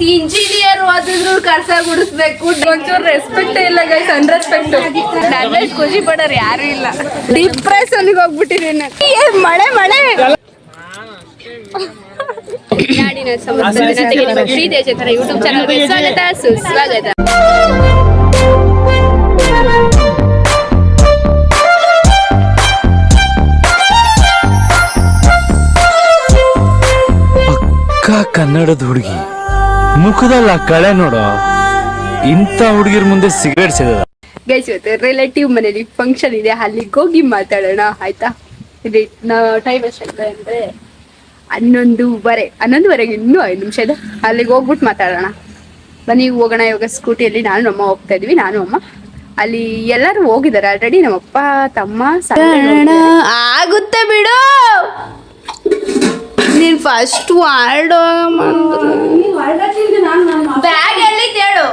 Engineer ಓದಿದ್ರು ಕರ್ಸ ಗುಡಿಸ್ಬೇಕು. ಒಂಚೂರು respect ಇಲ್ಲ ಗೈಸ್, ಅನ್ರೆಸ್ಪೆಕ್ಟ್. ನನ್ನ ಖುಷಿ ಪಡೋರು ಯಾರು ಇಲ್ಲ. ಡಿಪ್ರೆಷನ್ಗೆ ಹೋಗ್ಬಿಟ್ಟಿದ್ದೀನಿ. ಮಳೆ ಮಳೆ ನಾಡಿನ ಸಮಸ್ತ ಜನತೆಗೆ ಶ್ರೀ ದೇಶತರ ಯೂಟ್ಯೂಬ್ ಚಾನಲ್ಗೆ ಸ್ವಾಗತ ಸುಸ್ವಾಗತ. ಕನ್ನಡದ ಹುಡುಗಿ ಮುಖದಲ್ಲ ಕಳೆ ನೋಡೋ, ಇಂಥ ಹುಡುಗಿರ್ ಮುಂದೆ ಸಿಗರೇಟ್ ಸಿಗದ. ಗೈಸ್, ಇವತ್ತು ರಿಲೇಟಿವ್ ಮನೇಲಿ ಫಂಕ್ಷನ್ ಇದೆ, ಅಲ್ಲಿಗೆ ಹೋಗಿ ಮಾತಾಡೋಣ ಆಯ್ತಾ. ಇದು ಟೈಮ್ ಎಷ್ಟಾಯ್ತು ಅಂದ್ರೆ 11:30 ಇನ್ನೂ 5 ನಿಮಿಷ ಇದೆ. ಅಲ್ಲಿಗೆ ಹೋಗ್ಬಿಟ್ಟು ಮಾತಾಡೋಣ ಬನ್ನಿ. ಹೋಗೋಣ. ಇವಾಗ ಸ್ಕೂಟಿಯಲ್ಲಿ ನಾನು ನಮ್ಮ ಹೋಗ್ತಾ ಇದ್ವಿ. ನಾನು ಅಮ್ಮ ಅಲ್ಲಿ ಎಲ್ಲರೂ ಹೋಗಿದ್ದಾರೆ ಆಲ್ರೆಡಿ. ನಮ್ಮಪ್ಪ ತಮ್ಮ ಆಗುತ್ತೆ ಬಿಡು. ನೀನ್ ಫಸ್ಟ್ ವಾರ್ಡ್ ಬ್ಯಾಗ್ ಎಲ್ಲಿ ತೇಳು.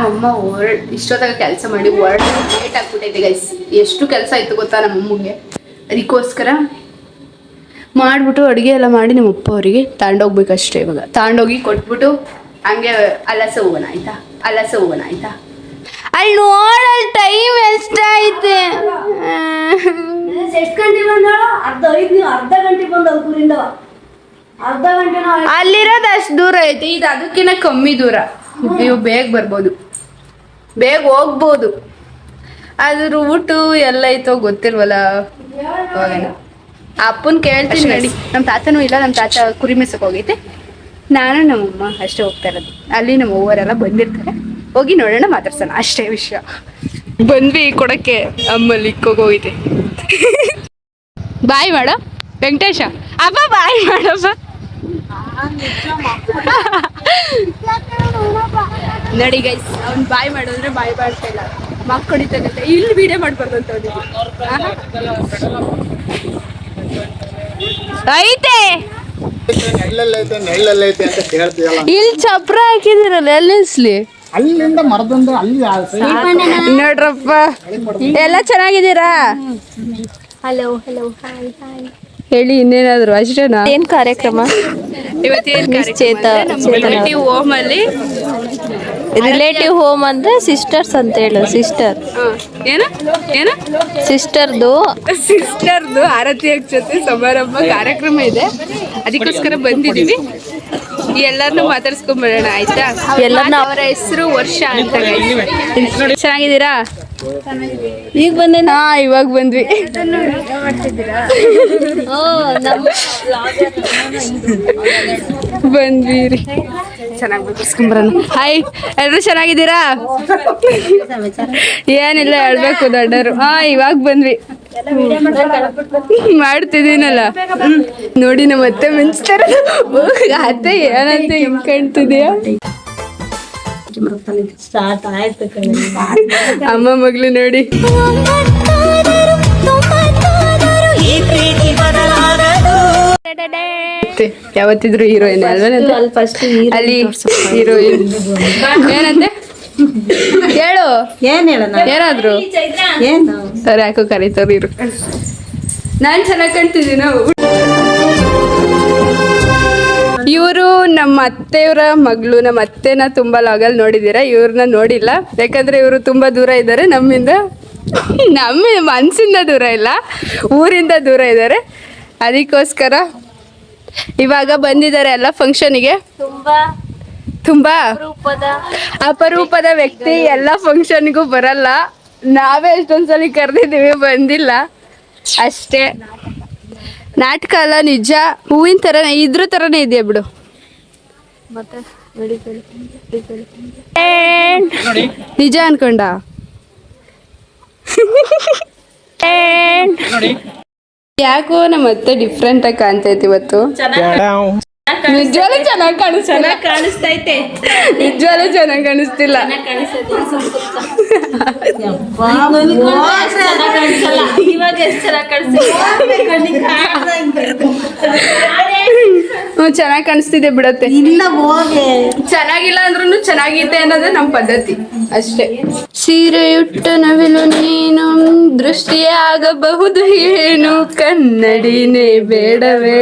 ನಮ್ಮಮ್ಮ ಇಷ್ಟೊತ್ತಾಗ ಕೆಲಸ ಮಾಡಿ ಹೊರಡ್ ಲೇಟ್ ಆಗ್ಬಿಟ್ಟೈತೆ ಗೈಸ್. ಎಷ್ಟು ಕೆಲಸ ಆಯ್ತು ಗೊತ್ತಾ ನಮ್ಮಮ್ಮಗೆ. ಅದಕ್ಕೋಸ್ಕರ ಮಾಡ್ಬಿಟ್ಟು ಅಡುಗೆ ಎಲ್ಲ ಮಾಡಿ ನಮ್ಮಪ್ಪ ಅವರಿಗೆ ತಗೊಂಡೋಗ್ಬೇಕಷ್ಟೇ. ಇವಾಗ ತಗೊಂಡೋಗಿ ಕೊಟ್ಬಿಟ್ಟು ಹಂಗೆ ಅಲಸ ಹೋಗೋಣ ಆಯ್ತಾ. ಅಲ್ಲಿ ನೋಡಲ್ ಟೈಮ್ ಎಷ್ಟಾಯ್ತೆ. ಎಷ್ಟು ಗಂಟೆ ಬಂದಾಳ? ಅರ್ಧ ಗಂಟೆ ಬಂದವ ಊರಿಂದ. ಅರ್ಧ ಗಂಟೆ ಅಲ್ಲಿರೋದು ಅಷ್ಟು ದೂರ ಐತಿ, ಇದು ಅದಕ್ಕಿಂತ ಕಮ್ಮಿ ದೂರ. ನೀವು ಬೇಗ ಬರ್ಬೋದು, ಬೇಗ ಹೋಗ್ಬೋದು. ಅದ್ರ ಊಟ ಎಲ್ಲ ಐತೋ ಗೊತ್ತಿಲ್ವಲ್ಲ. ಹೋಗೋಣ. ಅಪ್ಪನ ಕೇಳ್ತೀನಿ ನಡಿ. ನಮ್ಮ ತಾತನೂ ಇಲ್ಲ, ನಮ್ಮ ತಾತ ಕುರಿ ಮೇಸಕ್ಕೆ ಹೋಗೈತೆ. ನಾನು ನಮ್ಮಮ್ಮ ಅಷ್ಟೇ ಹೋಗ್ತಾ ಇರೋದು. ಅಲ್ಲಿ ನಮ್ಮ ಅವ್ವರೆಲ್ಲ ಬಂದಿರ್ತಾರೆ. ಹೋಗಿ ನೋಡೋಣ, ಮಾತಾಡ್ಸೋಣ ಅಷ್ಟೇ ವಿಷಯ. ಬಂದ್ವಿ ಕೊಡಕ್ಕೆ. ಅಮ್ಮಲ್ಲಿ ಹೋಗೈತೆ. ಬಾಯ್ ಮಾಡು ವೆಂಕಟೇಶ. ಅಪ್ಪ ಬಾಯ್ ಮಾಡಪ್ಪ. ನೋಡಿ ಗೈಸ್, ಅವ್ನು ಬಾಯ್ ಮಾಡು ಅಂದ್ರೆ ಬಾಯ್ ಮಾಡ್ತಾ ಇಲ್ಲ. ಮಕ್ ಹೊಡಿತಾನಂತೆ. ಇಲ್ಲಿ ವಿಡಿಯೋ ಮಾಡ್ಬಾರ್ದು ಅಂತ ಐತೆ. ಇಲ್ಲಿ ಚಪ್ರ ಹಾಕಿದಿರಲ್ಲ, ಎಲ್ಲಿಸ್ಲಿ ಅಲ್ಲಿಂದ ಮರದೊಂದು ಅಲ್ಲಿ ನೋಡ್ರಪ್ಪ. ಎಲ್ಲ ಚೆನ್ನಾಗಿದ್ದೀರಾ? ಹಲೋ ಹಲೋ ಹಾಯ್ ಹಾಯ್ ಹೇಳಿ. ಇನ್ನೇನಾದ್ರು ಅಷ್ಟೇನಾ? ಏನ್ ಕಾರ್ಯಕ್ರಮ ರಿಲೇಟಿವ್ ಹೋಮ್ ಅಲ್ಲಿ. ರಿಲೇಟಿವ್ ಹೋಮ್ ಅಂದ್ರೆ ಸಿಸ್ಟರ್ಸ್ ಅಂತ ಹೇಳು. ಸಿಸ್ಟರ್ ಏನು ಸಿಸ್ಟರ್ದು ಆರತಿ ಜೊತೆ ಸಮಾರಂಭ ಕಾರ್ಯಕ್ರಮ ಇದೆ. ಅದಕ್ಕೋಸ್ಕರ ಬಂದಿದ್ದೀವಿ. ಎಲ್ಲರನ್ನೂ ಮಾತಾಡ್ಸ್ಕೊಂಡ್ಬರೋಣ ಆಯ್ತಾ. ಎಲ್ಲರನ್ನ ಅವರ ಹೆಸರು ವರ್ಷ ಅಂತ. ಚೆನ್ನಾಗಿದ್ದೀರಾ? ಈಗ ಬಂದೆ. ಇವಾಗ ಬಂದ್ವಿ. ಬಂದ್ವಿ ರೀ. ಚೆನ್ನಾಗಿ ಮಾತಾಡ್ಸ್ಕೊಂಡ್ಬರೋಣ. ಹಾಯ್, ಎಲ್ಲರೂ ಚೆನ್ನಾಗಿದ್ದೀರಾ? ಏನಿಲ್ಲ, ಹೇಳ್ಬೇಕು ದೊಡ್ಡರು. ಇವಾಗ ಬಂದ್ವಿ. ಮಾಡ್ತಿದ್ದೀನಲ್ಲ ನೋಡಿ. ನಮ್ಮ ಅತ್ತೆ ಮಿಂಚ್ತಾರ. ಅತ್ತೆ ಏನಂತ ಹಿಂಗ್ ಕಾಣ್ತಿದ್ಯಾ? ಅಮ್ಮ ಮಗ್ಳು ನೋಡಿ. ಯಾವತ್ತಿದ್ರು ಹೀರೋಯಿನ್ ಅಲ್ವಾ? ಅಲ್ಲಿ ಹೀರೋಯಿನ್ ಏನಂತೆ ಹೇಳು. ಏನಾದ್ರು ಸರಿ ಯಾಕೋ ಕರೀತಾರ ಇರು. ನಾನ್ ಚೆನ್ನಾಗ್ ಕಾಣ್ತಿದ್ದೀನ. ಇವರು ನಮ್ಮ ಅತ್ತೆಯವರ ಮಗಳು. ನಮ್ಮ ಅತ್ತೆನ ತುಂಬಾ ಲಾಗಲ್ಲಿ ನೋಡಿದ್ದೀರಾ, ಇವ್ರನ್ನ ನೋಡಿಲ್ಲ. ಯಾಕಂದ್ರೆ ಇವರು ತುಂಬಾ ದೂರ ಇದ್ದಾರೆ ನಮ್ಮಿಂದ. ನಮ್ಮ ಮನ್ಸಿಂದ ದೂರ ಇಲ್ಲ, ಊರಿಂದ ದೂರ ಇದ್ದಾರೆ. ಅದಕ್ಕೋಸ್ಕರ ಇವಾಗ ಬಂದಿದ್ದಾರೆ ಎಲ್ಲ ಫಂಕ್ಷನಿಗೆ. ತುಂಬಾ ಅಪರೂಪದ ವ್ಯಕ್ತಿ. ಎಲ್ಲ ಫಂಕ್ಷನ್ಗೂ ಬರಲ್ಲ. ನಾವೇ ಎಷ್ಟೊಂದ್ಸಲಿ ಕರೆದಿದ್ದೀವಿ, ಬಂದಿಲ್ಲ ಅಷ್ಟೇ. ನಾಟಕ ಅಲ್ಲ, ನಿಜ. ಹೂವಿನ ಥರನೇ, ಇದ್ರ ಥರನೇ ಇದೆಯಾ ಬಿಡು. ಮತ್ತೆ ನಿಜ ಅನ್ಕೊಂಡ. ಯಾಕೋ ನಮ್ಮ ಅತ್ತೆ ಡಿಫ್ರೆಂಟ್ ಆಗಿ ಕಾಣ್ತೈತಿ ಇವತ್ತು. ನಿಜವಾಗ್ಲೂ ಚೆನ್ನಾಗಿ ಕಾಣಿಸ್ತೈತೆ. ನಿಜವಾಗ್ಲೂ ಚೆನ್ನಾಗಿ ಕಾಣಿಸ್ತಿಲ್ಲ. ಚೆನ್ನಾಗಿ ಕಾಣಿಸ್ತಿದೆ ಬಿಡತ್ತೆ. ಚೆನ್ನಾಗಿಲ್ಲ ಅಂದ್ರೂ ಚೆನ್ನಾಗಿದೆ ಅನ್ನೋದೇ ನಮ್ಮ ಪದ್ಧತಿ ಅಷ್ಟೇ. ಸೀರೆಯುಟ್ಟ ನವಿಲು ನೀನು ದೃಷ್ಟಿಯೇ ಆಗಬಹುದು ಏನು, ಕನ್ನಡಿನೇ ಬೇಡವೇ.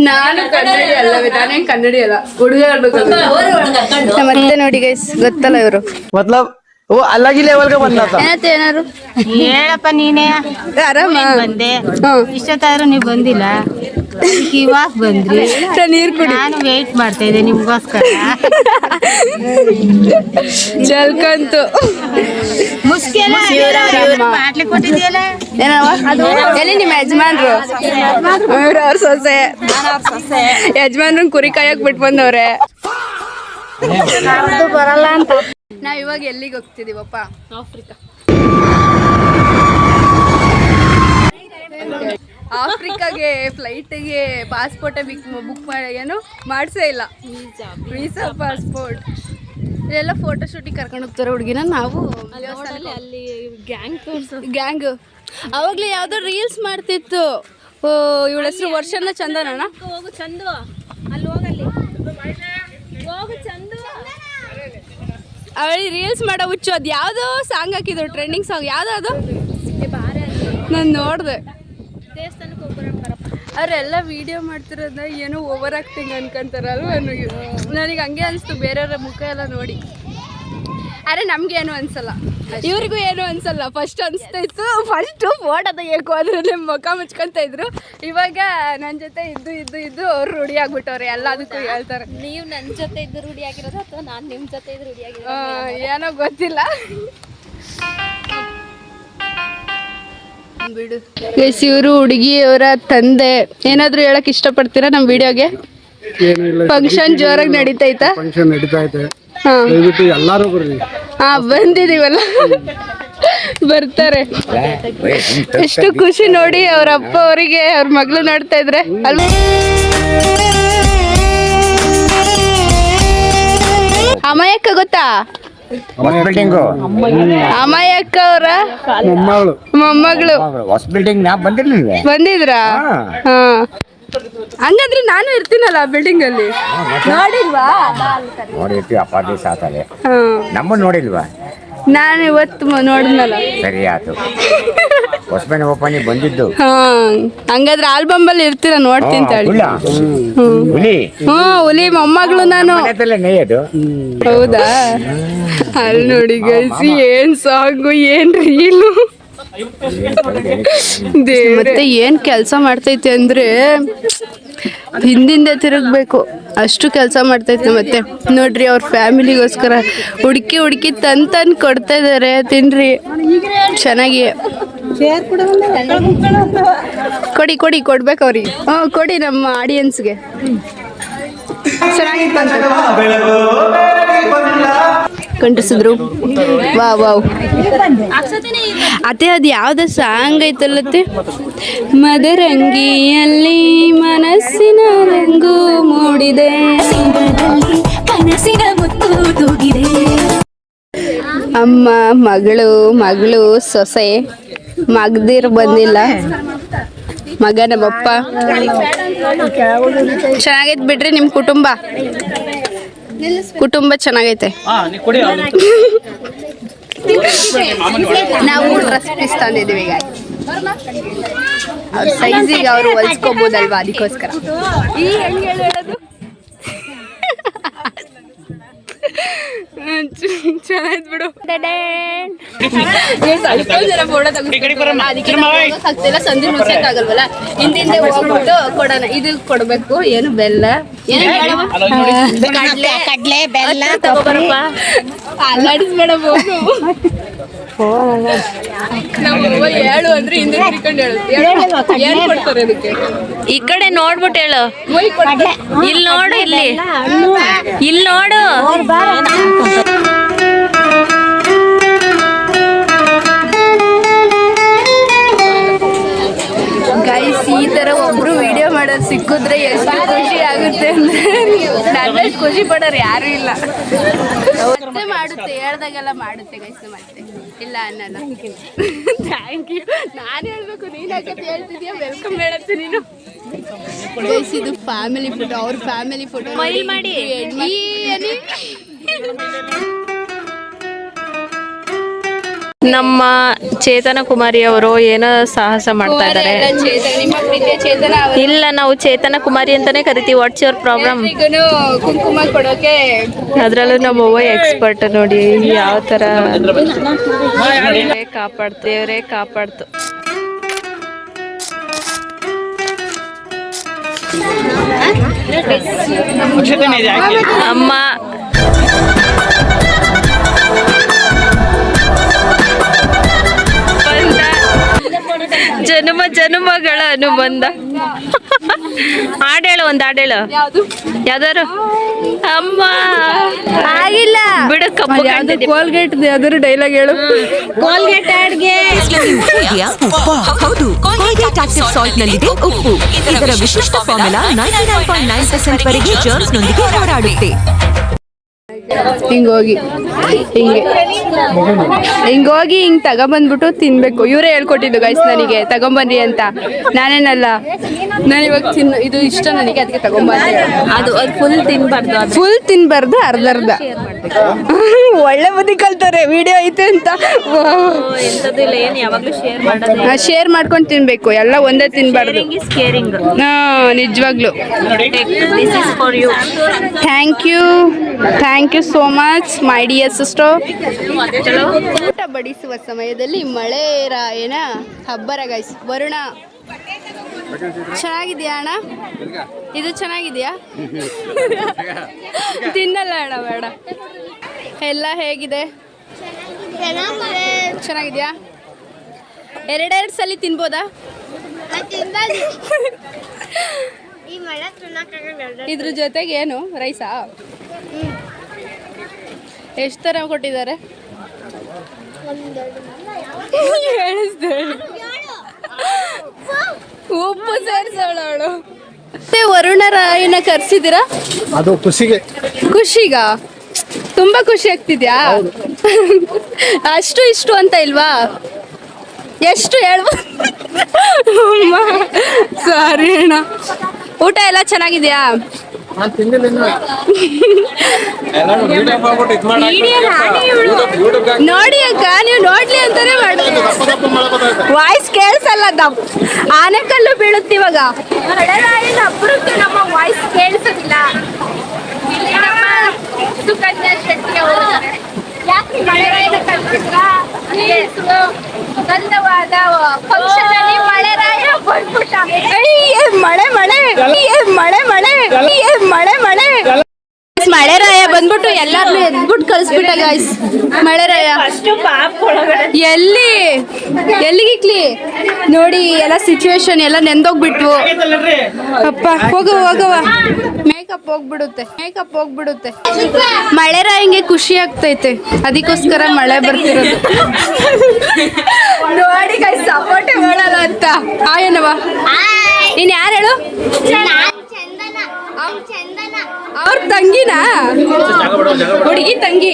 ನಾನು ಕನ್ನಡಿ ಅಲ್ಲವೇ, ನಾನೇನ್ ಕನ್ನಡಿ ಅಲ್ಲ, ಹುಡುಗ ಮತ್ತೆ ನೋಡಿ ಗೈಸ್, ಗೊತ್ತಲ್ಲ ಇವರು मतलब वो अलग ही लेवल का बंदा था। ಏನತ್ತೆ ಏನಾರು ಹೇಳಪ್ಪ ನೀನೇ ಆರಾಮ ಬಂದೆ ಇಷ್ಟೊತ್ತಾದ್ರೂ ನೀವು ಬಂದಿಲ್ಲ ಇವಾಗ ಬಂದ್ರಿ ನೀರ್ ಕುಡಿ ನಾನು ವೇಟ್ ಮಾಡ್ತಾ ಇದ್ದೆ ನಿಮ್ಗೋಸ್ಕರ ಜಲ್ಕಂತು ಬಾಟ್ಲಿ ಕೊಟ್ಟಿದ್ಯಲ್ಲ ಏನವ ಎಲ್ಲಿ ನಿಮ್ಮ ಯಜಮಾನ್ರು ಅವ್ರ ಸೊಸೆ ಯಜಮಾನ್ರನ್ ಕುರಿ ಕಾಯಕ್ ಬಿಟ್ ಬಂದವ್ರೆ. ಬರಲ್ಲ ಅಂತ ನಾವ್ ಇವಾಗ ಎಲ್ಲಿಗೆ ಹೋಗ್ತಿದೀವಪ್ಪ? ಆಫ್ರಿಕಾಗೆ ಫ್ಲೈಟಿಗೆ ಪಾಸ್ಪೋರ್ಟ್ ಬುಕ್ ಮಾಡಿ ಏನು ಮಾಡಿಸೇ ಇಲ್ಲ, ವೀಸಾ ಪಾಸ್ಪೋರ್ಟ್ ಇದೆಲ್ಲ ಫೋಟೋ ಶೂಟಿಗೆ ಕರ್ಕೊಂಡು ಹೋಗ್ತಾರೆ ಹುಡುಗಿನ. ನಾವು ಅಲ್ಲಿ ಗ್ಯಾಂಗ್ ಅವಾಗಲೇ ಯಾವುದೋ ರೀಲ್ಸ್ ಮಾಡ್ತಿತ್ತು. ಇವಳ ಹೆಸರು ವರ್ಷನ ಚಂದನ. ಹೋಗು ಚಂದು ಅಲ್ಲಿ ಹೋಗಲ್ಲಿ ಹೋಗು ಚಂದು ಅವಳಿ ರೀಲ್ಸ್ ಮಾಡೋ ಹುಚ್ಚು. ಅದು ಯಾವುದೋ ಸಾಂಗ್ ಹಾಕಿದ್ರು, ಟ್ರೆಂಡಿಂಗ್ ಸಾಂಗ್ ಯಾವುದೋ ಅದು ನಾನು ನೋಡಿದೆ. ದೇವಸ್ಥಾನಕ್ಕೆ ಹೋಗ್ಬರೋಣ ಬರಪ್ಪ. ಅವರೆಲ್ಲ ವಿಡಿಯೋ ಮಾಡ್ತಿರೋದ ಏನೋ ಓವರ್ ಆಕ್ಟಿಂಗ್ ಅನ್ಕೊಂತಾರಲ್ವ, ನನಗೆ ಹಂಗೆ ಅನಿಸ್ತು ಬೇರೆಯವ್ರ ಮುಖ ಎಲ್ಲ ನೋಡಿ. ಅರೆ ನಮ್ಗೇನು ಅನ್ಸಲ್ಲ, ಇವ್ರಿಗೂ ಏನು ಅನ್ಸಲ್ಲ. ಫಸ್ಟ್ ಅನಿಸ್ತಾ ಇತ್ತು, ಫಸ್ಟು ಫೋಟೋ ತೆಗಿಯಕ್ಕೆ ಹೋದ್ರೆ ಮುಖ ಮುಚ್ಕೊಂತ ಇದ್ರು. ಇವಾಗ ನನ್ನ ಜೊತೆ ಇದ್ದು ಅವ್ರು ರೂಢಿ ಆಗ್ಬಿಟ್ಟವ್ರೆ, ಎಲ್ಲದಕ್ಕೂ ಹೇಳ್ತಾರೆ. ನೀವು ನನ್ನ ಜೊತೆ ಇದ್ದು ರೂಢಿ ಆಗಿರೋದು ಅಥವಾ ನಾನು ನಿಮ್ಮ ಜೊತೆ ಇದ್ದು ರೂಢಿ ಆಗಿರೋದು ಏನೋ ಗೊತ್ತಿಲ್ಲ ಬಿಡು. ಇವರು ಹುಡುಗಿಯವರ ತಂದೆ. ಏನಾದರೂ ಹೇಳಕ್ ಇಷ್ಟಪಡ್ತೀರಾ ನಮ್ಮ ವಿಡಿಯೋಗೆ? ಫಂಕ್ಷನ್ ಜೋರಾಗಿ ನಡೀತೈತಾ? ಫಂಕ್ಷನ್ ನಡೀತಾ ಇದೆ, ಹಾ ದಯವಿಟ್ಟು ಎಲ್ಲರೂ ಬರ್ರಿ. ಬಂದಿದೀವಲ್ಲ ಬರ್ತಾರೆ. ಎಷ್ಟು ಖುಷಿ ನೋಡಿ ಅವ್ರ ಅಪ್ಪ ಅವರಿಗೆ ಅವ್ರ ಮಗಳು ನೋಡ್ತಾ ಇದ್ರೆ ಅಲ್ವಾ. ಅಮಯಕ್ಕ ಗೊತ್ತಾ? ಬಿಲ್ಡಿಂಗು ಅಮಯಕ್ಕ ಅವರ ಮೊಮ್ಮಗಳು ಹೊಸ ಬಿಲ್ಡಿಂಗ್ ನಾ ಬಂದಿರ್ಲಿಲ್ವೇ? ಬಂದಿದ್ರಾ? ಹಾ ಹಂಗಂದ್ರೆ ನಾನು ಇರ್ತೀನಲ್ಲ ಬಿಲ್ಡಿಂಗ್ ಅಲ್ಲಿ. ನೋಡಿಲ್ವಾ? ನೋಡಿರ್ತೀವಿ, ಅಪ್ಪ ದಿವಸ ಆತಲೆ. ಹಾ ನಮ್ಮನ್ನು ನೋಡಿಲ್ವಾ? ನಾನು ಇವತ್ತು ನೋಡಿದ್ನಲ್ಲ. ಸರಿ ಆಯ್ತು. ಹೊಸಮನೆ ಓಪನಿಗೆ ಬಂದಿದ್ದು. ಹಾ ಹಂಗಾದ್ರೆ ಆಲ್ಬಮ್ ಅಲ್ಲಿ ಇರ್ತೀರ, ನೋಡ್ತೀನಿ ತಾಳಿ. ಹುಲಿ ಹುಲಿ ಮೊಮ್ಮಗಳು ನಾನು. ನೇಯದು. ಹೌದಾ? ಅಲ್ಲಿ ನೋಡಿ ಗೈಸಿ, ಏನ್ ಸಾಂಗು, ಏನ್ ರೀಲು. ಮತ್ತೆ ಏನ್ ಕೆಲಸ ಮಾಡ್ತೈತೆ ಅಂದ್ರೆ ಹಿಂದಿಂದೆ ತಿರುಗ್ಬೇಕು, ಅಷ್ಟು ಕೆಲಸ ಮಾಡ್ತೈತೆ. ಮತ್ತೆ ನೋಡ್ರಿ ಅವ್ರ ಫ್ಯಾಮಿಲಿಗೋಸ್ಕರ ಹುಡುಕಿ ತಂದು ಕೊಡ್ತಾ ಇದಾರೆ. ತಿನ್ರಿ ಚೆನ್ನಾಗಿ. ಕೊಡ್ಬೇಕು ಅವ್ರಿಗೆ. ಕೊಡಿ ನಮ್ಮ ಆಡಿಯನ್ಸ್ಗೆ. ಕಂಟಿಸಿದ್ರು. ವಾವ್ ಅದೇ ಅದು ಯಾವ್ದು ಸಾಂಗ್ ಐತಲ್ಲತ್ತೆ? ಮದರಂಗಿಯಲ್ಲಿ ಮನಸ್ಸಿನ ರಂಗು ಮೂಡಿದೆ, ಕನಸಿನ ಮುತ್ತು ತೂಗಿದೆ. ಅಮ್ಮ ಮಗಳು ಸೊಸೆ, ಮಗದಿರ್ ಬಂದಿಲ್ಲ, ಮಗ ನಮ್ಮಪ್ಪ. ಚೆನ್ನಾಗೈತೆ ಬಿಡ್ರಿ ನಿಮ್ಮ ಕುಟುಂಬ ಚೆನ್ನಾಗೈತೆ. ನಾವು ಡ್ರೆಸ್ ಪೀಸ್ ತಂದಿದ್ದೀವಿ ಈಗ. ಅವ್ರ ಸೈಜಿಗೆ ಅವರು ಹೊಲ್ಸ್ಕೋಬೋದಲ್ವಾ, ಅದಕ್ಕೋಸ್ಕರ. ಈ ಹೆಂಗೆ ಹೇಳೋದು ಚೆನ್ನಾಯ್ತು ಬಿಡು. ಸಂಧಿ ಮುಚ್ಚಕ್ಕಾಗಲ್ವಲ್ಲ, ಹಿಂದಿಂದೆ ಹೋಗ್ಬಿಟ್ಟು ಕೊಡೋಣ. ಇದು ಕೊಡ್ಬೇಕು. ಏನು ಬೆಲ್ಲ, ಕಡ್ಲೆ ಬೆಲ್ಲ ತಗೋಬರಪ್ಪ. ಅಲ್ಲಾಡಿಸ್ಬೇಡ ಹೋಗು. ನಮ್ಮವ್ವ ಹೇಳು ಅಂದ್ರೆ ಹಿಂದೆ ತಿರ್ಕೊಂಡು ಹೇಳುತ್ತೆ. ಏನ್ ಕೊಡ್ತಾರೆ ಅದಕ್ಕೆ? ಈ ಕಡೆ ನೋಡ್ಬಿಟ್ಟು ಹೇಳು. ಇಲ್ಲಿ ನೋಡು, ಇಲ್ಲಿ ನೋಡು. ಗೈಸ್, ಈ ತರ ಒಬ್ರು ವಿಡಿಯೋ ಮಾಡೋದು ಸಿಕ್ಕಿದ್ರೆ ಎಷ್ಟು ಖುಷಿ ಆಗುತ್ತೆ ಅಂದ್ರೆ, ನನ್ನಷ್ಟು ಖುಷಿ ಪಡೋರು ಯಾರು ಇಲ್ಲ. ಮತ್ತೆ ಮಾಡುತ್ತೆ, ಹೇಳ್ದಾಗೆಲ್ಲ ಮಾಡುತ್ತೆ ಗೈಸ್. ಮತ್ತೆ ಇಲ್ಲ ಅನ್ನಲ್ಲ. Thank you. ನಾನು ಹೇಳ್ಬೇಕು, ನೀನು ಯಾಕಂತ ಹೇಳ್ತಿದ್ಯಾ? ವೆಲ್ಕಮ್ ಹೇಳತ್ತೆ ನೀನು. ಗೈಸ್, ಇದು ಫ್ಯಾಮಿಲಿ ಫೋಟೋ, ಅವ್ರ ಫ್ಯಾಮಿಲಿ ಫೋಟೋ ಮಾಡಿ. ನಮ್ಮ ಚೇತನ ಕುಮಾರಿ ಅವರು ಏನೋ ಸಾಹಸ ಮಾಡ್ತಾ ಇದ್ದಾರೆ. ನಿಮ್ಮ ಪ್ರೀತಿಯ ಚೇತನ ಇಲ್ಲ, ನಾವು ಚೇತನ ಕುಮಾರಿ ಅಂತಾನೆ ಕರಿತೀವಿ. What's your problem? ಅವರಿಗೂ ಕುಂಕುಮ ಕೊಡೋಕೆ ಅದ್ರಲ್ಲೂ ನಮ್ಮ ಅವ್ವ ಎಕ್ಸ್ಪರ್ಟ್ ನೋಡಿ ಯಾವ ತರ ದೇವ್ರೇ ಕಾಪಾಡ್ತು. ಅಮ್ಮ ಜನ್ಮ ಜನ್ಮಗಳ ಅನುಬಂಧ. ಹಾಡೇಳು, ಒಂದು ಹಾಡೇಳು ಯಾವ್ದಾರು. ಅಮ್ಮ ಆಗಿಲ್ಲ ಬಿಡು, ಕಪ್ಪು ಕಾಣ್ತಿದೆ. ಕೋಲ್ಗೇಟ್ ಯಾವ್ದಾದ್ರು ಡೈಲಾಗ್ ಹೇಳು. ಕೋಲ್ಗೇಟ್ ಆಡ್ಗೆ ಹೌದು, ಕೋಲ್ಗೇಟ್ ಆಕ್ಟಿವ್ ಸಾಲ್ಟ್ ನಲ್ಲಿದೆ ಉಪ್ಪು. ಇದರ ವಿಶಿಷ್ಟ ಫಾರ್ಮುಲಾ 99.9% ವರೆಗೆ ಜರ್ಮ್ಸ್ ನೊಂದಿಗೆ ಹೋರಾಡುತ್ತೆ. ಹಿಂಗೋಗಿ ಹಿಂಗ್ ತಗೊಂಬಂದ್ಬಿಟ್ಟು ತಿನ್ಬೇಕು. ಇವರೇ ಹೇಳ್ಕೊಟ್ಟಿದ್ದು ಗೈಸ್ ನನಗೆ ತಗೊಂಬನ್ನಿ ಅಂತ. ನಾನೇನಲ್ಲ, ನಾನು ಇವಾಗ ಇದು ಇಷ್ಟ ನನಗೆ, ಅದಕ್ಕೆ ತಗೊಂಬಂದೆ. ಅದು ಫುಲ್ ತಿನ್ಬಾರ್ದು, ಫುಲ್ ತಿನ್ಬಾರ್ದು, ಅರ್ಧ. ಒಳ್ಳೆ ಬುದ್ಧಿ ಕಲ್ತಾರೆ, ವಿಡಿಯೋ ಐತೆ ಅಂತ. ಎಂತದಿಲ್ಲ, ಏನ್ ಯಾವಾಗ್ಲೂ ಶೇರ್ ಮಾಡೋದು. ಶೇರ್ ಮಾಡ್ಕೊಂಡು ತಿನ್ಬೇಕು, ಎಲ್ಲ ಒಂದೇ ತಿನ್ಬಾರ್ದು. ಕೇರಿಂಗ್. ನಿಜವಾಗ್ಲು. This is for you. Thank you so much my dear sister. ಊಟ ಬಡಿಸುವ ಸಮಯದಲ್ಲಿ ಮಳೆ ರಾಯನ ಹಬ್ಬರ ಗೈಸ್. ವರುಣ ಚೆನ್ನಾಗಿದ್ಯಾ ಅಣ್ಣ? ಇದು ಚೆನ್ನಾಗಿದ್ಯಾ? ತಿನ್ನಲ್ಲ ಅಣ್ಣ, ಬೇಡ. ಎಲ್ಲ ಹೇಗಿದೆ? ಚೆನ್ನಾಗಿದ್ಯಾ? ಎರಡೆರಡು ಸಲ ತಿನ್ಬೋದಾ? ಇದ್ರ ಜೊತೆಗೆ ಏನು ರೈಸಾ? ಎಷ್ಟು ಥರ ಕೊಟ್ಟಿದ್ದಾರೆ? ಉಪ್ಪು ಸೇರಿಸೋಳು. ಮತ್ತೆ ವರುಣ ರಾಯನ ಕರ್ಸಿದ್ದೀರಾ? ಅದು ಖುಷಿಗ ತುಂಬಾ ಖುಷಿ ಆಗ್ತಿದ್ಯಾ? ಅಷ್ಟು ಇಷ್ಟು ಅಂತ ಇಲ್ವಾ? ಎಷ್ಟು ಹೇಳ್ಬೋದು? ಸಾರಿ ಅಣ್ಣ. ಊಟ ಎಲ್ಲ ಚೆನ್ನಾಗಿದ್ಯಾ? ನೋಡಿ ಅಕ್ಕ, ನೀವು ನೋಡ್ಲಿ ಅಂತಾನೆ ಮಾಡೋದು. ವಾಯ್ಸ್ ಕೇಳಿಸಲ್ಲ, ಆನೆಕಲ್ಲು ಬೀಳುತ್ತೆ ಇವಾಗ. ಅಬ್ಬರಕ್ಕೆ ನಮ್ಮ ವಾಯ್ಸ್ ಕೇಳಿಸೋದಿಲ್ಲ. ಸುಕನ್ಯಾ ಶೆಟ್ಟಿ ಅವರು ಮಳೆರಾಯನ ಕಲ್ಪಿಸ್ರಾ? ಸುಗಂಧವಾದ ಫಂಕ್ಷನ್ ಅಲ್ಲಿ ಮಳೆರಾಯ ಬಂದ್ಬಿಟ್ಟ. ಮಳೆರಾಯ ಬಂದ್ಬಿಟ್ಟು ಎಲ್ಲಾರ್ನು ಎದ್ಬಿಟ್ಟು ಕಳಿಸ್ಬಿಟ್ಟ ಗೈಸ್. ಮಳೆರಾಯ ಎಲ್ಲಿಗಿಕ್ಲಿ ನೋಡಿ, ಎಲ್ಲ ಸಿಚುವೇಶನ್ ಎಲ್ಲ ನೆಂದೋಗ್ಬಿಟ್ವು. ಅಪ್ಪ ಹೋಗವ, ಮೇಕಪ್ ಹೋಗ್ಬಿಡುತ್ತೆ. ಮಳೆರಾಯಂಗೆ ಖುಷಿ ಆಗ್ತೈತೆ, ಅದಕ್ಕೋಸ್ಕರ ಮಳೆ ಬರ್ತಿರೋದು. ನೋಡಿ ಗೈಸ್, ಸಪೋರ್ಟೇ ಮಾಡಲ್ಲ ಅಂತ. ಆಯನವ ನೀನ್ ಯಾರು ಹೇಳು? ಅವ್ರ ತಂಗಿನಾ? ಹುಡುಗಿ ತಂಗಿ.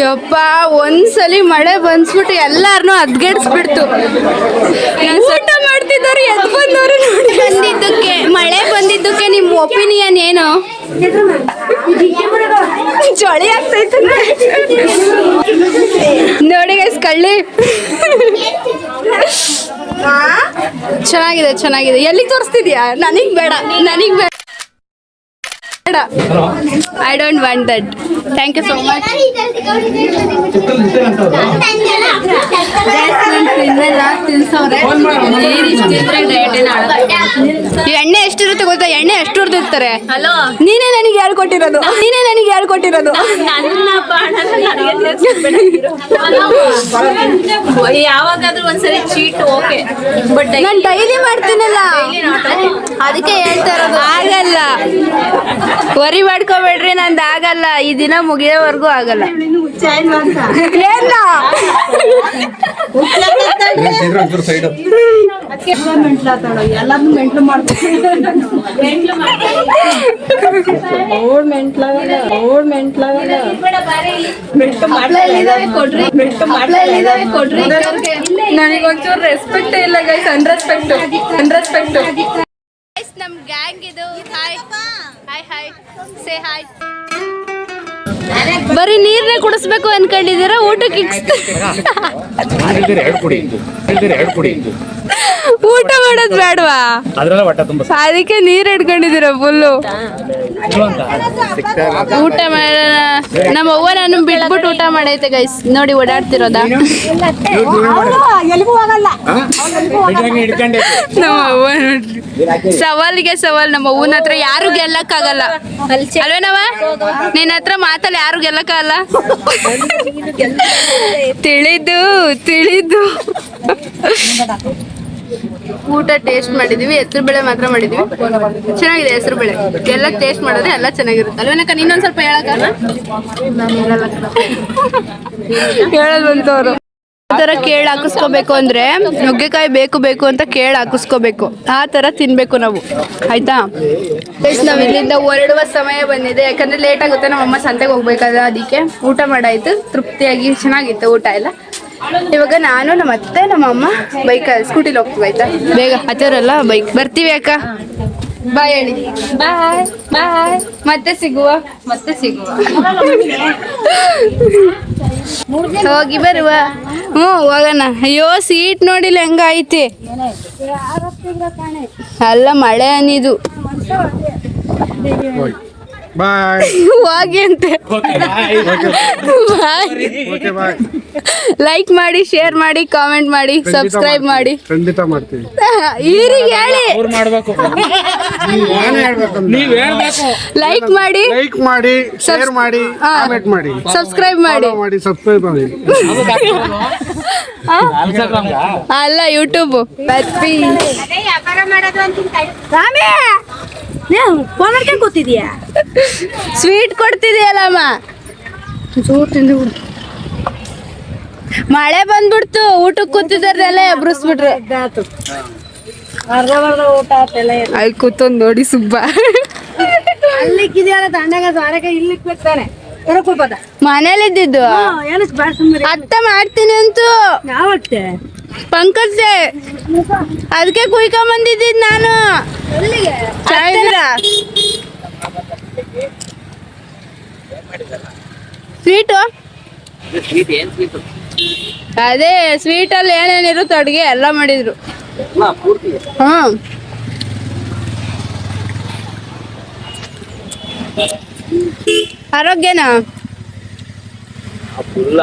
ಯಪ್ಪ, ಒಂದ್ಸಲಿ ಮಳೆ ಬಂದ್ಬಿಟ್ಟು ಎಲ್ಲಾರನು ಅದ್ಗೆಡ್ಸ್ಬಿಡ್ತು. ಊಟ ಮಾಡ್ತಿದ್ದವ್ರು ಎದ್ ಬಂದವ್ರು ಬಂದಿದ್ದಕ್ಕೆ, ಮಳೆ ಬಂದಿದ್ದಕ್ಕೆ ನಿಮ್ ಒಪಿನಿಯನ್ ಏನು? ಚಳಿ ಆಗ್ತೈತೆ ನೋಡಿ ಗೈಸ್. ಕಳ್ಳಿ ಚೆನ್ನಾಗಿದೆ. ಎಲ್ಲಿಗೆ ತೋರಿಸ್ತಿದ್ಯಾ? ನನಗ್ ಬೇಡ. I don't want that. Thank you so much. ಎಣ್ಣೆ ಎಷ್ಟಿರುತ್ತೆ ಗೊತ್ತಾ? ಎಣ್ಣೆ ಎಷ್ಟು ಹೊಡೆದಿರ್ತಾರೆ. ನೀನೇ ನನಗೆ ಹೇಳ್ಕೊಟ್ಟಿರೋದು. ಯಾವಾಗಾದ್ರೂ ಒಂದ್ಸರಿ ಚೀಟ್ ಓಕೆ, ಬಟ್ ನಾನು ಡೈಲಿ ಮಾಡ್ತೀನಲ್ಲ, ಅದಕ್ಕೆ ಹೇಳ್ತಾ ಇರೋದು. ಆಗಲ್ಲ, ವರಿ ಮಾಡ್ಕೋಬೇಡ್ರಿ, ನಂದು ಆಗಲ್ಲ. ಈ ದಿನ ಮುಗಿಯೋವರೆಗೂ ಆಗಲ್ಲ. ನನಗೊಂಚೂರು ರೆಸ್ಪೆಕ್ಟ್ ಇಲ್ಲ ಗೈಸ್. ಅನ್ರೆಸ್ಪೆಕ್ಟ್. ನಮ್ ಗ್ಯಾಂಗ್ ಇದು. Hi say hi. ಬರೀ ನೀರ್ನೇ ಕುಡಿಸ್ಬೇಕು ಅನ್ಕೊಂಡಿದ್ದೀರಾ, ಊಟಕ್ಕೆ ಊಟ ಮಾಡೋದು ಬೇಡವಾ? ಅದಕ್ಕೆ ನೀರ್ ಇಟ್ಕೊಂಡಿದ್ದೀರ ಫುಲ್ಲು. ಊಟ ಮಾಡೋಣ. ನಮ್ಮ ಅವ್ವ ನಾನು ಬಿಟ್ಬಿಟ್ಟು ಊಟ ಮಾಡೈತೆ ಗೈಸ್, ನೋಡಿ ಓಡಾಡ್ತಿರೋದ ನಮ್ಮ ಅವ್ವ. ಸವಾಲಿಗೆ ಸವಾಲ್, ನಮ್ಮ ಅವ್ವನ ಹತ್ರ ಯಾರು ಗೆಲ್ಲಕ್ಕಾಗಲ್ಲ ಅಲ್ವೇನವ? ನಿನ್ನ ಹತ್ರ ಮಾತಲ್ಲಿ ಯಾರು ಗೆಲ್ಲಕ್ಕಾಗಲ್ಲ. ತಿಳಿದು ಊಟ ಟೇಸ್ಟ್ ಮಾಡಿದೀವಿ. ಹೆಸರು ಬೇಳೆ ಮಾತ್ರ ಮಾಡಿದೀವಿ, ಚೆನ್ನಾಗಿದೆ ಹೆಸರು ಬೇಳೆ. ಎಲ್ಲ ಟೇಸ್ಟ್ ಮಾಡಿದ್ರೆ ಎಲ್ಲ ಚೆನ್ನಾಗಿರುತ್ತೆ ಅಲ್ವೇನಕ್ಕ? ಇನ್ನೊಂದ್ ಸ್ವಲ್ಪ ಹೇಳಕ್ಕ? ಹೇಳಲ್ ಬಂತವ್ರು. ಆ ಥರ ಕೇಳಿ ಹಾಕಿಸ್ಕೋಬೇಕು ಅಂದ್ರೆ ನುಗ್ಗೆಕಾಯಿ ಬೇಕು ಅಂತ ಕೇಳಿ ಹಾಕಿಸ್ಕೋಬೇಕು. ಆ ಥರ ತಿನ್ಬೇಕು ನಾವು, ಆಯ್ತಾ? ನಾವು ಇಲ್ಲಿಂದ ಹೊರಡುವ ಸಮಯ ಬಂದಿದೆ, ಯಾಕಂದ್ರೆ ಲೇಟ್ ಆಗುತ್ತೆ. ನಮ್ಮಮ್ಮ ಸಂತೆಗೆ ಹೋಗ್ಬೇಕಾದ್ರೆ ಅದಕ್ಕೆ ಊಟ ಮಾಡಾಯ್ತು, ತೃಪ್ತಿಯಾಗಿ ಚೆನ್ನಾಗಿತ್ತು ಊಟ ಎಲ್ಲ. ಇವಾಗ ನಾನು ನಮ್ಮ ಅತ್ತೆ ನಮ್ಮ ಅಮ್ಮ ಬೈಕ್ ಸ್ಕೂಟಿಲಿ ಹೋಗ್ತೀವಿ, ಆಯ್ತಾ? ಬೇಗ ಹತ್ತಿರಲ್ಲ ಬೈಕ್. ಬರ್ತೀವಿ ಅಕ್ಕ, ಬಾಯ್ ಹೇಳಿ. ಬಾಯ್, ಮತ್ತೆ ಸಿಗುವ. ಹೋಗಿ ಬರುವ. ಹೋಗೋಣ. ಅಯ್ಯೋ ಸೀಟ್ ನೋಡಿಲ್ಲ ಹೆಂಗ ಐತಿ ಅಲ್ಲ, ಮಳೆ ಅನ್ನಿದು. ಬಾಯ್. ಹೋಗಿ ಅಂತೆ. ಲೈಕ್ ಮಾಡಿ, ಶೇರ್ ಮಾಡಿ, ಕಾಮೆಂಟ್ ಮಾಡಿ, ಸಬ್ಸ್ಕ್ರೈಬ್ ಮಾಡಿ. ಖಂಡಿತ ಮಾಡ್ತೀವಿ. ಈರಿಗೆ ಹೇಳಿ ಲೈಕ್ ಮಾಡಿ, ಶೇರ್ ಮಾಡಿ, ಕಾಮೆಂಟ್ ಮಾಡಿ, ಸಬ್ಸ್ಕ್ರೈಬ್ ಮಾಡಿ. ಸಬ್ಸ್ಕ್ರೈಬ್ ಮಾಡಿ. ಅಲ್ಲ ಯೂಟ್ಯೂಬ್. ವ್ಯಾಪಾರ ಮಾಡೋದು ಅಂತ ಫೋನ್ ಮಾಡ್ಕೊಂಡು ಕೂತಿದ್ಯಾ? ಸ್ವೀಟ್ ಕೊಡ್ತಿದೆಯಲ್ಲಮ್ಮ. ಮಳೆ ಬಂದ್ಬಿಡ್ತು, ಊಟಕ್ಕೆ ಕೂತಿದಾರೆಲ್ಲ ಎಬ್ರಿಸ್ಬಿಟ್ರು. ಅರ್ಧ ಊಟ ಆತೆಲ್ಲ ಅಲ್ಲಿ ಕೂತೊಂದು ನೋಡಿ ಸುಬ್ಬ ಅಲ್ಲಿಕ್ಕಿದ್ಯಾರ ದಂಡಾಗ ಸಾರಕ ಇಲ್ಲಿಕ್ ಬೇಕಾನೆ ಕೊಡ್ಬೋದ? ಮನೇಲಿದ್ದಿದ್ದು ಏನಕ್ಕೆ ಬಾಳ ಸುಮ್ಮನೆ ಅತ್ತೆ ಮಾಡ್ತೀನಿ ಅಂತೂ. ಯಾವತ್ತೆ? ಪಂಕಜ್ದೆ ಅದಕ್ಕೆ ಕುಯ್ಕೊಂಬಂದಿದ್ದಿದ್ ನಾನು. ಚೆನ್ನಾಗಿದ್ದೀರಾ? ಸ್ವೀಟು ಅದೇ ಸ್ವೀಟಲ್ಲಿ ಏನೇನಿರುತ್ತೆ ಅಡುಗೆ ಎಲ್ಲ ಮಾಡಿದ್ರು. ಆರೋಗ್ಯನಾ?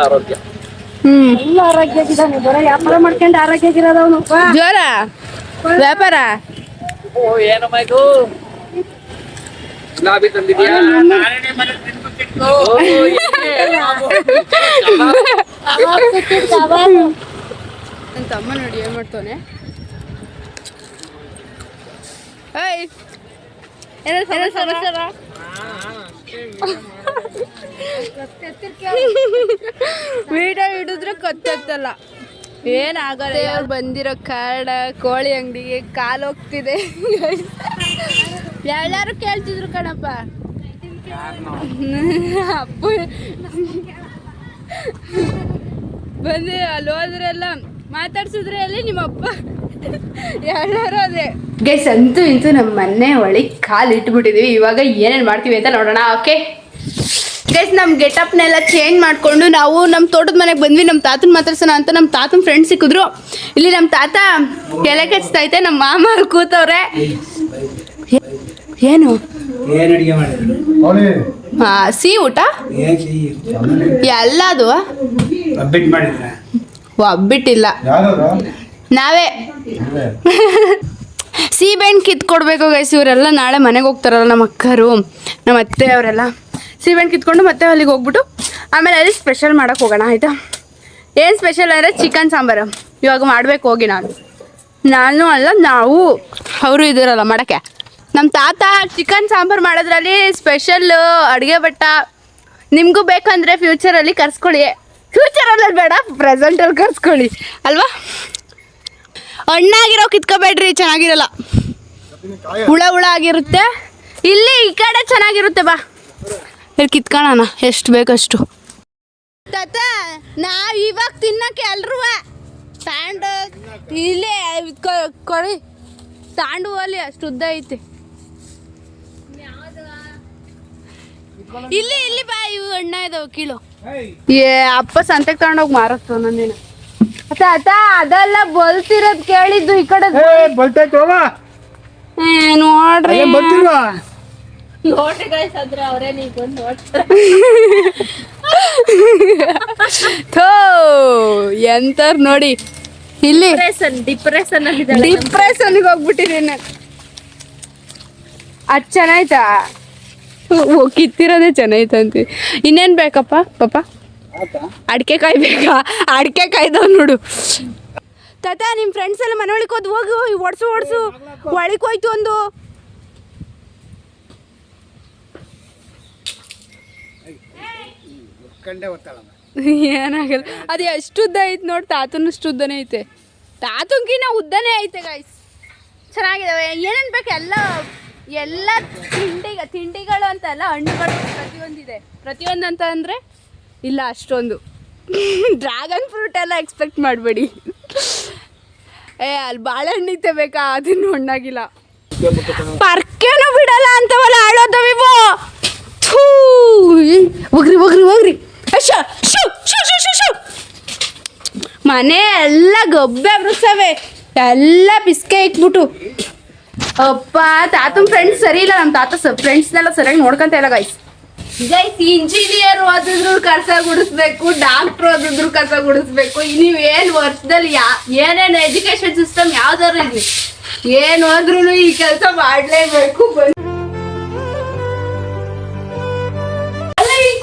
ಆರೋಗ್ಯ. ಎಲ್ಲ ಆರೋಗ್ಯವಾಗಿದ್ದಾನೆ, ಬರೋ ವ್ಯಾಪಾರ ಮಾಡ್ಕೊಂಡು ಆರೋಗ್ಯವಾಗಿರೋದವನಪ್ಪ. ಜ್ವರ ವ್ಯಾಪಾರ ನನ್ನ ತಮ್ಮ ನೋಡಿ ಏನ್ ಮಾಡ್ತಾನೆ. ಸಮಾಚಾರ? ವಿಡಿಯೋ ಹಿಡಿದ್ರೆ ಕತ್ತಲ್ಲ, ಏನಾಗಲ್ಲ. ಅವ್ರು ಬಂದಿರೋ ಕಾರಣ ಕೋಳಿ ಅಂಗಡಿಗೆ ಕಾಲು ಹೋಗ್ತಿದೆ. ಎಲ್ಲಾರು ಕೇಳ್ತಿದ್ರು ಕಣಪ್ಪ. ಅಪ್ಪ ಬಂದು ಅಲ್ಲಿ ಹೋದ್ರೆಲ್ಲ ಮಾತಾಡ್ಸಿದ್ರೆ ಅಲ್ಲಿ ನಿಮ್ಮಪ್ಪ ಎಲ್ಲರೂ ಅದೇ. ಗೈಸ್ ಅಂತೂ ಇಂತೂ ನಮ್ಮ ಮನೆ ಒಳಗೆ ಕಾಲು ಇಟ್ಬಿಟ್ಟಿದೀವಿ. ಇವಾಗ ಏನೇನು ಮಾಡ್ತೀವಿ ಅಂತ ನೋಡೋಣ. ಓಕೆ ಗೈಸ್, ನಮ್ಮ ಗೆಟಪ್ನೆಲ್ಲ ಚೇಂಜ್ ಮಾಡಿಕೊಂಡು ನಾವು ನಮ್ಮ ತೋಟದ ಮನೆಗೆ ಬಂದ್ವಿ. ನಮ್ಮ ತಾತನ ಮಾತಾಡ್ಸೋಣ ಅಂತ ನಮ್ಮ ತಾತನ ಫ್ರೆಂಡ್ಸ್ ಸಿಕ್ಕಿದ್ರು. ಇಲ್ಲಿ ನಮ್ಮ ತಾತ ಎಲೆ ಕೆಚ್ತೈತೆ, ನಮ್ಮ ಮಾಮ ಕೂತವ್ರೆ. ಏನು ಸಿಹಿ ಊಟ ಎಲ್ಲದು ಒಬ್ಬಿಟ್ಟಿಲ್ಲ, ನಾವೇ ಸೀಬೆಹಣ್ಣು ಕಿತ್ಕೊಡ್ಬೇಕು ಗೈಸ್. ಇವರೆಲ್ಲ ನಾಳೆ ಮನೆಗೆ ಹೋಗ್ತಾರಲ್ಲ, ನಮ್ಮ ಅಕ್ಕರು ನಮ್ಮ ಅತ್ತೆ ಅವರೆಲ್ಲ ಸೀಬೆಹಣ್ಣು ಕಿತ್ಕೊಂಡು ಮತ್ತೆ ಅಲ್ಲಿಗೆ ಹೋಗ್ಬಿಟ್ಟು ಆಮೇಲೆ ಅಲ್ಲಿ ಸ್ಪೆಷಲ್ ಮಾಡೋಕ್ಕೆ ಹೋಗೋಣ, ಆಯಿತಾ? ಏನು ಸ್ಪೆಷಲ್ ಅಂದರೆ ಚಿಕನ್ ಸಾಂಬಾರು ಇವಾಗ ಮಾಡಬೇಕು. ಹೋಗಿ ನಾನು ಅಲ್ಲ, ನಾವು ಅವರು ಇದ್ದೀರಲ್ಲ ಮಾಡೋಕ್ಕೆ. ನಮ್ಮ ತಾತ ಚಿಕನ್ ಸಾಂಬಾರು ಮಾಡೋದ್ರಲ್ಲಿ ಸ್ಪೆಷಲ್ ಅಡುಗೆ ಭಟ್ಟ. ನಿಮಗೂ ಬೇಕಂದರೆ ಫ್ಯೂಚರಲ್ಲಿ ಕರ್ಸ್ಕೊಳ್ಳಿ. ಫ್ಯೂಚರಲ್ಲಿ ಬೇಡ, ಪ್ರೆಸೆಂಟಲ್ಲಿ ಕರ್ಸ್ಕೊಳ್ಳಿ ಅಲ್ವಾ? ಹಣ್ಣಾಗಿರೋ ಕಿತ್ಕೋಬೇಡ್ರಿ, ಚೆನ್ನಾಗಿರಲ್ಲ. ಹುಳ ಆಗಿರುತ್ತೆ. ಇಲ್ಲಿ ಈ ಕಡೆ ಚೆನ್ನಾಗಿರುತ್ತೆ. ಬಾ ಇಲ್ಲಿ ಕಿತ್ಕೊಳ್ಳೋಣ, ಎಷ್ಟು ಬೇಕಷ್ಟು. ತಾತ ನಾವು ಇವಾಗ ತಿನ್ನಕ್ಕೆ ಎಲ್ರೂ ತಾಂಡು ಇಲ್ಲೇ ಕೊಡಿ, ತಾಂಡು ಅಲ್ಲಿ ಅಷ್ಟು ಉದ್ದ ಐತಿ. ಇಲ್ಲಿ ಇಲ್ಲಿ ಬಾ, ಇವು ಅಣ್ಣ ಇದಾವ ಕೀಳು. ಏ ಅಪ್ಪ ಸಂತೆಗೆ ತಗೊಂಡೋಗಿ ಮಾರತ್ತು ನಂದಿನ. ತಾತ ಅದೆಲ್ಲ ಬಲ್ತಿರೋದ್ ಕೇಳಿದ್ದು ಈ ಕಡೆ ಬಲ್ತೈತೆ ಹೋಗ ನೋಡ್ರಿ. ಬರ್ತಿಲ್ವಾ ನೋಡ್ರಿ ಗೈಸ್, ಆದ್ರೆ ಅವರೇ ನೀವು ಬಂದು ನೋಡ್ತಾರೆ. ಥೋ ಎಂತಾರ್ ನೋಡಿ ಇಲ್ಲಿ ಡಿಪ್ರೆಷನ್ ಡಿಪ್ರೆಷನ್ಗೆ ಹೋಗ್ಬಿಟ್ಟಿದ್ದೀನಿ. ಅದ್ ಚೆನ್ನಾಯ್ತಾ? ಕಿತ್ತಿರೋದೇ ಚೆನ್ನಾಯ್ತಂತಿ. ಇನ್ನೇನ್ ಬೇಕಪ್ಪ ಪಾಪ? ಅಡಿಕೆ ಕಾಯಿ ಬೇಕಾ? ಅಡಿಕೆ ಕಾಯ್ದವ್ ನೋಡು. ತಾತ ನಿಮ್ಮ ಫ್ರೆಂಡ್ಸ್ ಎಲ್ಲ ಮನೆ ಒಳಗೆ ಹೋಗಿ ಓಡ್ಸು ಒಳಗೆ ಹೋಯ್ತು ಒಂದು. ಏನಾಗಲ್ಲ, ಅದು ಎಷ್ಟು ಉದ್ದ ಐತೆ ನೋಡಿ. ತಾತನ ಅಷ್ಟು ಉದ್ದನೇ ಐತೆ. ತಾತಂಕಿನ ಉದ್ದನೇ ಐತೆ ಗೈಸ್. ಚೆನ್ನಾಗಿದಾವೆ. ಏನೇನು ಬೇಕು ಎಲ್ಲ ತಿಂಡಿಗಳು ಅಂತ ಅಲ್ಲ, ಹಣ್ಣುಗಳು ಪ್ರತಿಯೊಂದಿದೆ. ಪ್ರತಿಯೊಂದು ಅಂತ ಅಂದರೆ ಇಲ್ಲ ಅಷ್ಟೊಂದು. ಡ್ರ್ಯಾಗನ್ ಫ್ರೂಟ್ ಎಲ್ಲ ಎಕ್ಸ್ಪೆಕ್ಟ್ ಮಾಡಬೇಡಿ. ಅಲ್ಲಿ ಬಾಳೆಹಣ್ಣು ಇತ್ತೆ ಬೇಕಾ? ಅದನ್ನು ಹಣ್ಣಾಗಿಲ್ಲ. ಪರ್ಕೆನೂ ಬಿಡಲ್ಲ ಅಂತವಲ್ಲ ಆಳೋದವಿವು. ಹೋಗ್ರಿ ಮನೆ ಎಲ್ಲ ಗೊಬ್ಬೆ ಬರುತ್ತವೆ, ಎಲ್ಲ ಬಿಸ್ಕೆ ಇಕ್ಬಿಟ್ಟು. ಅಪ್ಪ ತಾತನ ಫ್ರೆಂಡ್ಸ್ ಸರಿ ಇಲ್ಲ. ನಮ್ಮ ತಾತ ಫ್ರೆಂಡ್ಸ್ನೆಲ್ಲ ಸರಿಯಾಗಿ ನೋಡ್ಕೊಂತ ಇಲ್ಲ ಗೈಸ್. ಇಂಜಿನಿಯರ್ ಓದಿದ್ರು ಕಸ ಗುಡಿಸ್ಬೇಕು, ಡಾಕ್ಟರ್ ಓದಿದ್ರು ಕಸ ಗುಡಿಸ್ಬೇಕು. ನೀವೇನು ವರ್ಷದಲ್ಲಿ ಏನೇನು ಎಜುಕೇಶನ್ ಸಿಸ್ಟಮ್ ಯಾವ್ದಾರು ಇರಲಿ, ಏನು ಹೋದ್ರೂ ಈ ಕೆಲಸ ಮಾಡಲೇಬೇಕು.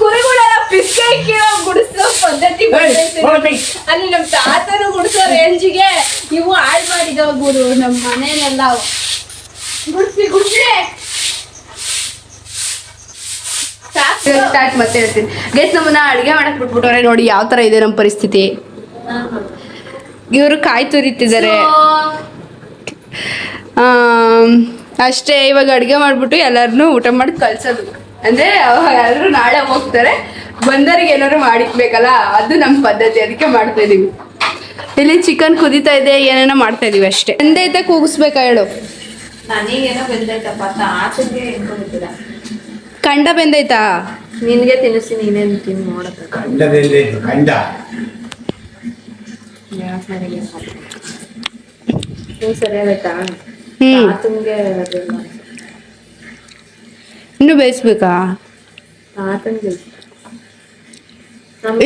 ಕುರಿಗಳೆಲ್ಲ ಪಿಸ್ಕೆ ಗುಡಿಸೋ ಪದ್ಧತಿ ಅಲ್ಲಿ ನಮ್ಮ ತಾತನು ಗುಡಿಸೋ ರೇಂಜಿಗೆ ಇವು ಹಾಳು ಮಾಡಿದವ ಗುರು. ನಮ್ಮ ಮನೇನೆಲ್ಲ ಗುಡಿಸಿ ಸ್ಟಾರ್ಟ್ ಮತ್ತೆ ಹೇಳ್ತೀನಿ ಗೈಸ್. ನಮ್ಮನ್ನ ಅಡುಗೆ ಮಾಡಕ್ ಬಿಟ್ಬಿಟ್ಟವ್ರೆ ನೋಡಿ ಯಾವ ತರ ಇದೆ ನಮ್ಮ ಪರಿಸ್ಥಿತಿ. ಇವರು ಕಾಯಿ ತುರಿತಿದ್ದಾರೆ ಅಷ್ಟೇ. ಇವಾಗ ಅಡುಗೆ ಮಾಡ್ಬಿಟ್ಟು ಎಲ್ಲರನ್ನೂ ಊಟ ಮಾಡಿ ಕಳ್ಸೋದು. ಅಂದ್ರೆ ಎಲ್ಲರೂ ನಾಳೆ ಹೋಗ್ತಾರೆ, ಬಂದರಿಗೆ ಏನಾದ್ರು ಮಾಡಿಕ್ಬೇಕಲ್ಲ, ಅದು ನಮ್ಮ ಪದ್ಧತಿ. ಅದಕ್ಕೆ ಮಾಡ್ತಾ ಇದೀವಿ. ಇಲ್ಲಿ ಚಿಕನ್ ಕುದೀತಾ ಇದೆ, ಏನೇನೋ ಮಾಡ್ತಾ ಇದೀವಿ ಅಷ್ಟೇ. ಬೆಂದೈತೆ ಕೂಗಿಸ್ಬೇಕಾ ಹೇಳು? ಕಂಡ ಬೆಂದೈತಾ? ನಿನ್ಗೆ ತಿನ್ನಿಸಿ ನೀನೇನು ತಿನ್ ನೋಡತ್ತ. ಸರಿಯಾಗೈತಾ? ಇನ್ನು ಬೇಯಿಸ್ಬೇಕಾ?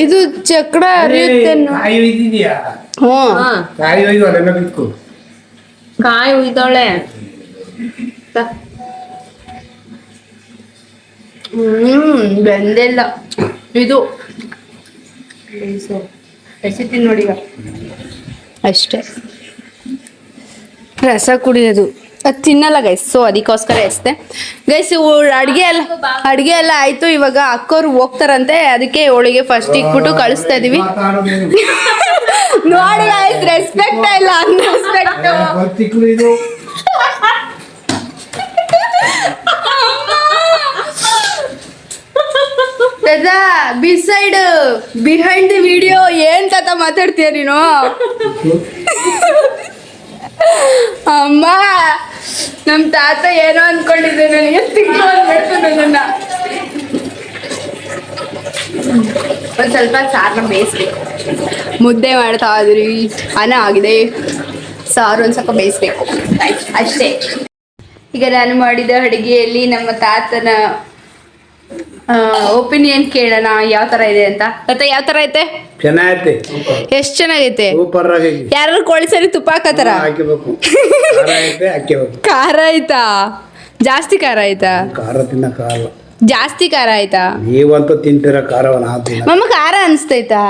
ಇದು ಚಕ್ರ ಅರಿಯುತ್ತೆ. ಕಾಯಿ ಉಯ್ದೋಳೆ. ಬೆಂದಿಲ್ಲ ಇದು. ಎಸಿತೀನಿ ನೋಡಿ ಈಗ ಅಷ್ಟೇ. ರಸ ಕುಡಿಯೋದು ಅದು ತಿನ್ನಲ್ಲ ಗೈಸ್, ಸೊ ಅದಕ್ಕೋಸ್ಕರ ಎಸ್ತೆ ಗೈಸ್. ಅಡುಗೆ ಎಲ್ಲ ಆಯ್ತು. ಇವಾಗ ಅಕ್ಕೋರು ಹೋಗ್ತಾರಂತೆ, ಅದಕ್ಕೆ ಅವಳಿಗೆ ಫಸ್ಟ್ ಇಕ್ಬಿಟ್ಟು ಕಳಿಸ್ತಾ ಇದೀವಿ. ನೋಡಿ ಗೈಸ್, ರೆಸ್ಪೆಕ್ಟ್ ಇಲ್ಲ, ಅನ್ರೆಸ್ಪೆಕ್ಟ್. ಬಿಹೈಂಡ್ ದಿ ವಿಡಿಯೋ ಏನ್ ತಾತ ಮಾತಾಡ್ತೀಯ ನೀನು? ಅಮ್ಮ ನಮ್ ತಾತ ಏನೋ ಅನ್ಕೊಂಡಿದ್ದೆ, ನನಗೆ ತಿಂಗಳು ಅಂದ್ಬಿಡ್ತು ನನ್ನ. ಒಂದ್ ಸ್ವಲ್ಪ ಸಾರನ್ನ ಬೇಯಿಸ್ಬೇಕು. ಮುದ್ದೆ ಮಾಡ್ತಾ ಇದ್ರಿ, ಅನ್ನ ಆಗಿದೆ, ಸಾರು ಒಂದ್ ಸ್ವಲ್ಪ ಬೇಯಿಸ್ಬೇಕು ಅಷ್ಟೇ. ಈಗ ನಾನು ಮಾಡಿದ ಅಡುಗೆಯಲ್ಲಿ ನಮ್ಮ ತಾತನ ಒಪಿನಿಯನ್ ಕೇಳೋಣ, ಯಾವ ತರ ಇದೆ ಅಂತ. ಮತ್ತೆ ಯಾವ ತರ ಐತೆ? ಚೆನ್ನಾಗೈತೆ. ಎಷ್ಟ್ ಚೆನ್ನಾಗೈತೆ? ಸೂಪರ್ ಆಗೈತೆ. ಯಾರು ಕೋಳಿ ಸರಿ ತುಪ್ಪ ಹಾಕತಾರ? ಖಾರ ಆಯ್ತಾ? ಜಾಸ್ತಿ ಖಾರ ಆಯ್ತಾ? ಖಾರ ತಿನ್ನಕ್ಕಾಗಲ್ಲ. ಜಾಸ್ತಿ ಖಾರ ಆಯ್ತಾ? ನೀವಂತೂ ತಿಂತೀರ ಖಾರವನ್ನ. ಮಮ್ಮ ಖಾರ ಅನ್ಸ್ತೈತಾ?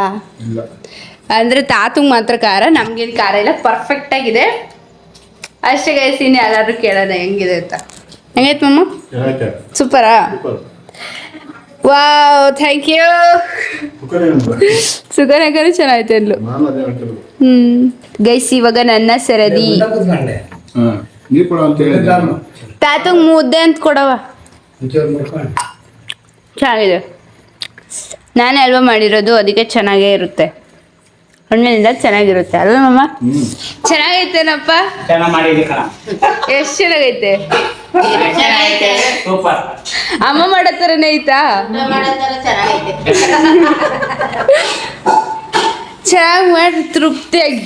ಅಂದ್ರೆ ತಾತಂಗ್ ಮಾತ್ರ ಖಾರ, ನಮ್ಗೇನು ಖಾರ ಇಲ್ಲ. ಪರ್ಫೆಕ್ಟ್ ಆಗಿದೆ ಅಷ್ಟೇ ಗೈಸ್. ಇನ್ನು ಎಲ್ಲಾದ್ರೂ ಕೇಳೋಣ ಹೆಂಗಿದೆ ಅಂತ. ಹೆಂಗೈತೆ ಮಮ್ಮ? ಸೂಪರಾ? Wow, thank you. ಸುಗನಕರು ಚೆನ್ನಾಯ್ತು ಎಲ್ಲೂ. ಗೈಸ್ ಇವಾಗ ನನ್ನ ಸರದಿ. ತಾತಂಗ್ ಮುದ್ದೆ ಅಂತ ಕೊಡವ. ಚೆನ್ನಾಗಿದೆ. ನಾನೇ ಅಲ್ವಾ ಮಾಡಿರೋದು, ಅದಕ್ಕೆ ಚೆನ್ನಾಗೇ ಇರುತ್ತೆ. ಹಣ್ಣಿನಿಂದ ಚೆನ್ನಾಗಿರುತ್ತೆ ಅಲ್ವಾ ಮಮ್ಮ? ಚೆನ್ನಾಗೈತೇನಪ್ಪ? ಎಷ್ಟು ಚೆನ್ನಾಗೈತೆ. ಅಮ್ಮ ಮಾಡೋ ಥರನೇ ಐತಾ? ಚೆನ್ನಾಗಿ ಮಾಡಿ ತೃಪ್ತಿಯಾಗಿ.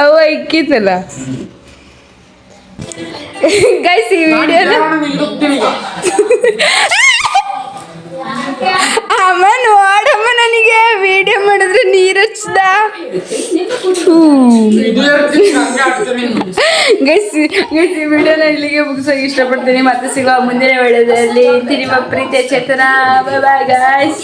ಅವ ಇಕ್ಕಿತಲ್ಲ ಗೈಸ್, ಈ ವಿಡಿಯೋನ ಅಮ್ಮ ನೋಡಮ್ಮ, ನನಗೆ ವಿಡಿಯೋ ಮಾಡಿದ್ರೆ ನೀರು ಹಚ್ಚದ. ಗೈಸ್ ಈ ವಿಡಿಯೋನ ಇಲ್ಲಿಗೆ ಮುಗಿಸೋಕೆ ಇಷ್ಟಪಡ್ತೀನಿ. ಮತ್ತೆ ಸಿಗುವ ಮುಂದಿನ ವಿಡಿಯೋದಲ್ಲಿ. ನಿಮ್ಮ ಪ್ರೀತಿಯ ಚೇತನ. ಬಾಯ್ ಬಾಯ್ ಗೈಸ್.